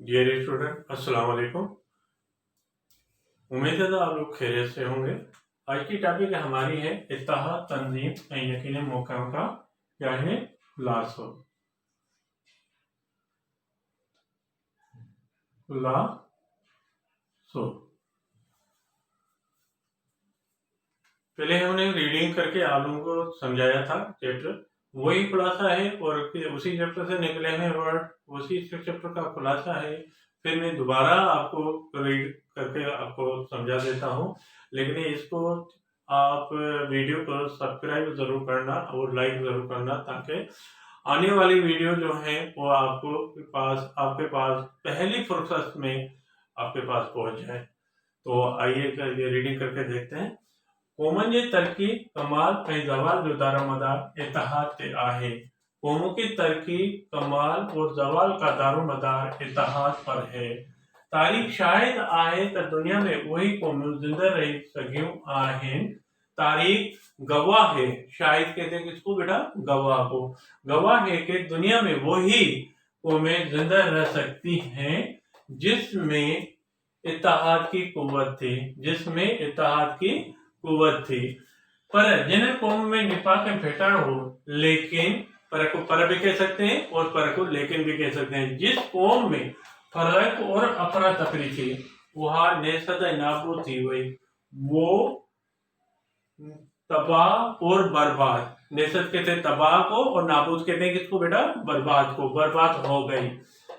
Dear student, अस्सलाम वालेकुम। उम्मीद है तो आप लोग खैरियत से होंगे। आज की टॉपिक हमारी है इत्तेहाद, तंजीम यकीन मोहकम का क्या है खुलासा। पहले हमने रीडिंग करके आप लोगों को समझाया था चैप्टर, वही खुलासा है और फिर उसी चैप्टर से निकले हुए वर्ड उसी चैप्टर का खुलासा है। फिर मैं दोबारा आपको रीड करके आपको समझा देता हूँ, लेकिन इसको आप वीडियो को सब्सक्राइब जरूर करना और लाइक जरूर करना, ताकि आने वाली वीडियो जो है वो आपके पास पहली फुर्सत में आपके पास पहुंच जाए। तो आइए ये रीडिंग करके देखते हैं। कोमन जे तरक्की कमाल ऐं ज़वाल जो दारोमदार इत्तेहाद ते आहे। कौमों की तरक्की, कमाल और ज़वाल का दारोमदार इत्तेहाद पर है। तारीख शायद आहे त दुनिया में वही कौमें जिंदा रही सघियूं आहिनि। तारीख गवाह है, शायद कहते हैं किसको बेटा, गवाह को। गवाह है कि दुनिया में वही कौमें जिंदा रह सकती हैं जिसमें इत्तेहाद की कुव्वत थी, जिसमें इत्तेहाद की कुव्वत थी। पर जिन कौम में निफाक भेटाड़ हो, लेकिन पर को पर भी कह सकते हैं और पर को लेकिन भी कह सकते हैं। जिस कौम में फर्क और अफरा तफरी थी वहां नेसत नाबूद थी हुई, वो तबाह और बर्बाद। नेसत कहते हैं तबाह को और नाबूद कहते हैं किसको बेटा, बर्बाद को। बर्बाद हो गई।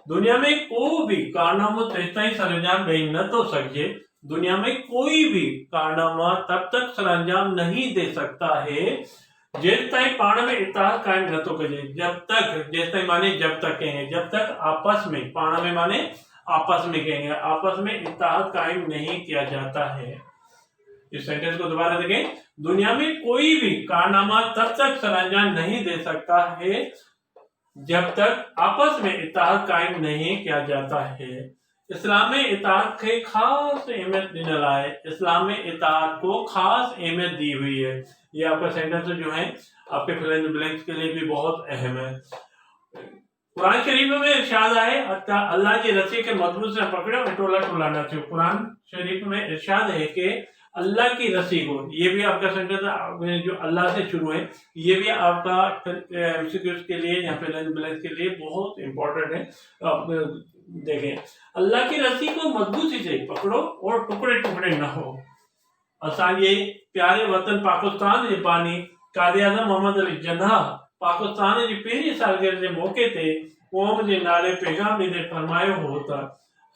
दुनिया में कोई भी कारनामा तेज ताईं सरंजाम ॾेई न तो सके। दुनिया में कोई भी कारनामा तब तक सरंजाम नहीं दे सकता है जेस ताईं पाण में इत्तेहाद कायम न तो करे। जब तक, जेस ताईं माने जब तक कहेंगे, जब तक आपस में, पाण में माने आपस में कहेंगे, आपस में इत्तेहाद कायम नहीं किया जाता है। इस सेंटेंस को दोबारा देखें। दुनिया में कोई भी कारनामा तब तक सरंजाम नहीं दे सकता है जब तक आपस में इत्तेहाद कायम नहीं किया जाता है। इस्लाम में इत्तेहाद के खास अहमियत ॾिनल आहे। इस्लाम में इत्तेहाद को खास अहमियत दी हुई है। ये आपका सेंटेंस जो है आपके फिल इन द ब्लैंक्स के लिए भी बहुत अहम है। कुरान शरीफ में इरशाद है, अल्लाह की रस्सी के मजबूत से पकड़ो टोला टोला न थियो। कुरान शरीफ में इरशाद है कि अल्लाह की रस्सी को, ये भी आपका सेंटेंस जो अल्लाह से शुरू है, ये भी आपका एमसीक्यूज के लिए या फिर ब्लैंक्स के लिए बहुत इंपॉर्टेंट है। आप देखें, अल्लाह की रस्सी को मजबूती से पकड़ो और टुकड़े टुकड़े न हो। असांजे प्यारे वतन पाकिस्तान जे पानी कायदे आज़म मोहम्मद अली जिन्ना पाकिस्तान जी पहिरीं सालगिरह जे मौके ते क़ौम जे नाले पैगाम ॾींदे फरमायो हो त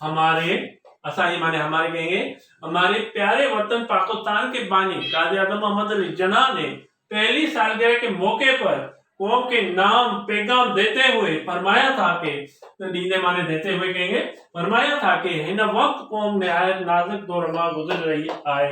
हमारे, असांजी माने हमारे कहेंगे, हमारे प्यारे वतन पाकिस्तान के बानी कायदे आज़म मोहम्मद अली जिन्ना ने पहली सालगिरह के मौके पर कौम के नाम पैगाम देते हुए फरमाया था कि, तो दीने माने देते हुए कहेंगे, फरमाया था कि हिन वक्त कौम निहायत नाजुक दौर मां गुजर रही है।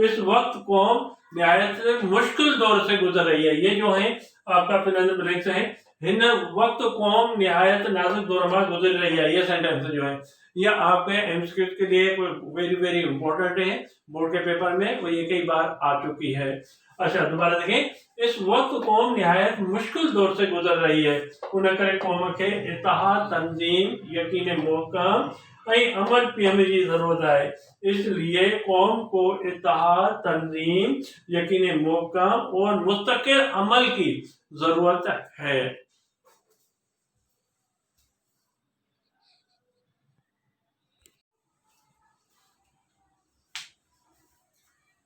इस वक्त कौम निहायत मुश्किल दौर से गुजर रही है। ये जो है आपका ब्लैंक्स है, हिन वक्त कौम निहायत नाजुक दौर मां गुजर रही है। ये सेंटेंस जो है ये आपके एमसीक्यू के लिए वेरी वेरी इंपॉर्टेंट है। बोर्ड के पेपर में वो ये कई बार आ चुकी है। अच्छा, दोबारा देखें। इस वक्त कौम निहायत मुश्किल दौर से गुजर रही है। उन करे कौम के इत्तेहाद, तंजीम, यकीन मोहकम ऐं अमल पीअण जी ज़रूरत है। इसलिए कौम को इत्तेहाद, तंजीम, यकीन मोहकम और मुस्तकिल अमल की जरूरत है।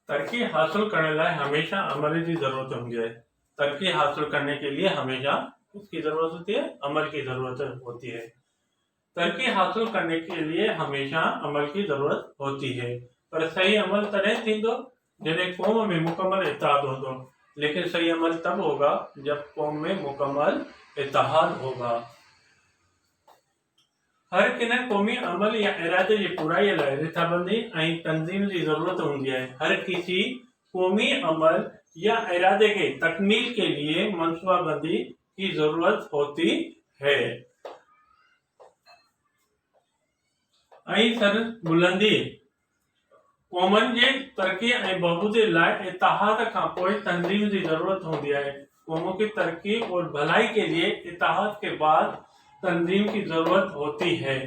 तरक्की हासिल करने लाए हमेशा अमल की जरूरत होती है। तरक्की हासिल करने के लिए हमेशा किसकी जरूरत होती है, अमल की जरूरत होती है। तरक्की हासिल करने के लिए हमेशा अमल की जरूरत होती है। पर सही अमल तॾहिं थींदो जॾहिं कौम में मुकम्मल इत्तेहाद होंदो। लेकिन सही अमल तब होगा जब कौम में मुकम्मल इत्तेहाद होगा। हर किन क़ौमी अमल या इरादे की पूराई लाइ रिथाबंदी ऐं तंजीम की जरूरत होती है। हर किसी कौमी अमल या इरादे के तकमील के लिए मनसूबाबंदी की जरूरत होती है। ऐं सर बुलंदी कौमन जे तरक्की ऐं बहबूदी लाइ इत्तेहाद खां पोइ तंजीम की जरूरत होती है। कौमों की तरक्की और भलाई के लिए इत्तेहाद के बाद तंजीम की जरूरत होती है।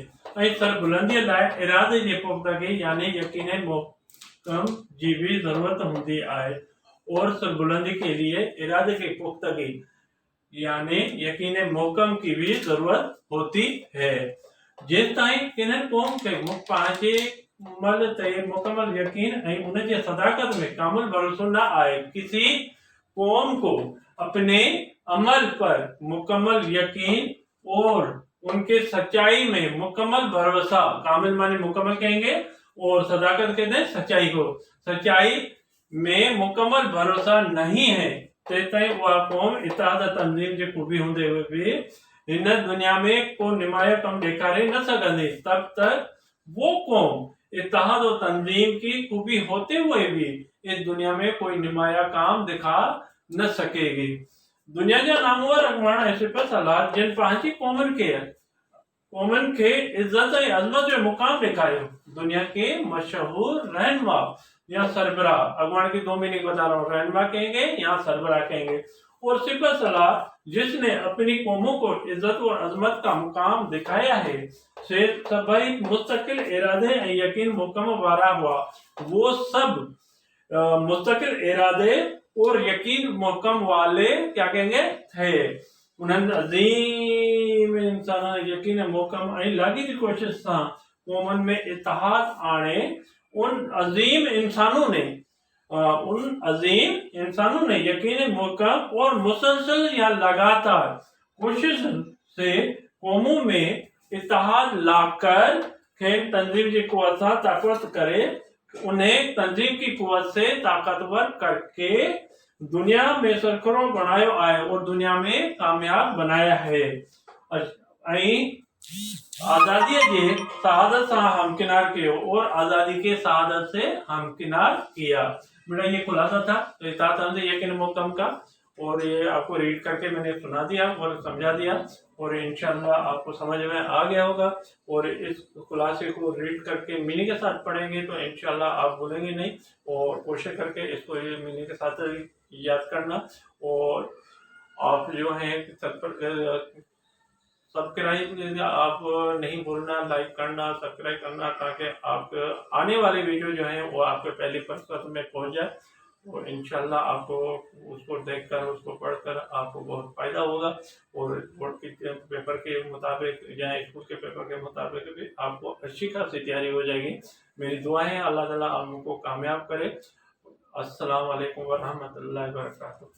सरबुलंदी लाइ इरादे जे पुख्तगी यानी यकीन मोहकम जी भी जरूरत होती है। और सरबुलंदी के लिए इरादे की पुख्तगी यानी यकीन मोहकम की भी जरूरत होती है। जिस ताईं किन्हनि क़ौम खे पंहिंजे अमल ते मुकम्मल यकीन ऐं उन जी सदाकत में कामिल भरोसो न आए, किसी कौम को अपने अमल पर मुकम्मल यकीन और उनके सच्चाई में मुकम्मल भरोसा, कामिल माने मुकम्मल कहेंगे और सदाकत कहते हैं सच्चाई को, सच्चाई में मुकम्मल भरोसा नहीं है, तेसिताईं उहा क़ौम इत्तेहाद तंज़ीम जे खूबी हूंदे हुए भी इन दुनिया में को नुमाया कम ॾेखारे न सघंदी। तब तक वो कौम इत्तेहाद और तंजीम की खूबी होते हुए भी इस दुनिया में कोई नुमाया काम दिखा न सकेगी। दुनिया जा नामवर अॻवान ऐं सिफ़त सलाह जिन पंहिंजी क़ौमनि खे इज़्ज़त ऐं अज़मत जो मुक़ाम ॾेखारियो, दुनिया के मशहूर रहनुमा या सरबराह, अगवान की दो मीनिंग बता रहा हूँ, रहनुमा कहेंगे या सरबराह कहेंगे, और सिफ़त सलाह जिसने अपनी कौमों को इज्जत और अजमत का मुकाम दिखाया है, से सभई मुस्तकिल इरादे यकीन मुकम वारा हुआ। वो सब मुस्तकिल इरादे और यकीन मुहकम वाले क्या कहेंगे थे। उन्हनि अजीम इंसान यकीन मुहकम ऐं लागी जी कोशिश सां कौमन में इत्तेहाद आणे उन अजीम इंसानों ने यकीन मुहकम और मुसलसल या लगातार कोशिश से कौमों में इत्तेहाद लाकर खेल तंजीम की कुव्वत से ताकत करे, उन्हें तंजीम की कुव्वत से ताकतवर करके दुनिया में सरखरो बनायो आहे और दुनिया में कामयाब बनाया है। आजादी के शहादत से हमकिनार किया और आजादी के शहादत से हमकिनार किया। मेरा ये खुलासा था इत्तेहाद यकीन मुहकम का, और ये आपको रीड करके मैंने सुना दिया और समझा दिया, और इंशाल्लाह आपको समझ में आ गया होगा। और इस खुलासे को रीड करके मीनिंग के साथ पढ़ेंगे तो इंशाल्लाह आप भूलेंगे नहीं, और कोशिश करके इसको ये मीनिंग के साथ याद करना। और आप जो है सब्सक्राइब आप नहीं भूलना, लाइक करना, सब्सक्राइब करना, ताकि आप आने वाले वीडियो जो है वो आपके पहली फुर्सत में पहुंच जाए। और इंशाल्लाह आपको उसको देखकर, उसको पढ़कर आपको बहुत फ़ायदा होगा, और बोर्ड के पेपर के मुताबिक या स्कूल के पेपर के मुताबिक भी आपको अच्छी खासी तैयारी हो जाएगी। मेरी दुआ है अल्लाह ताला आपको कामयाब करे। अस्सलाम वालेकुम व रहमतुल्लाहि व बरकातहू।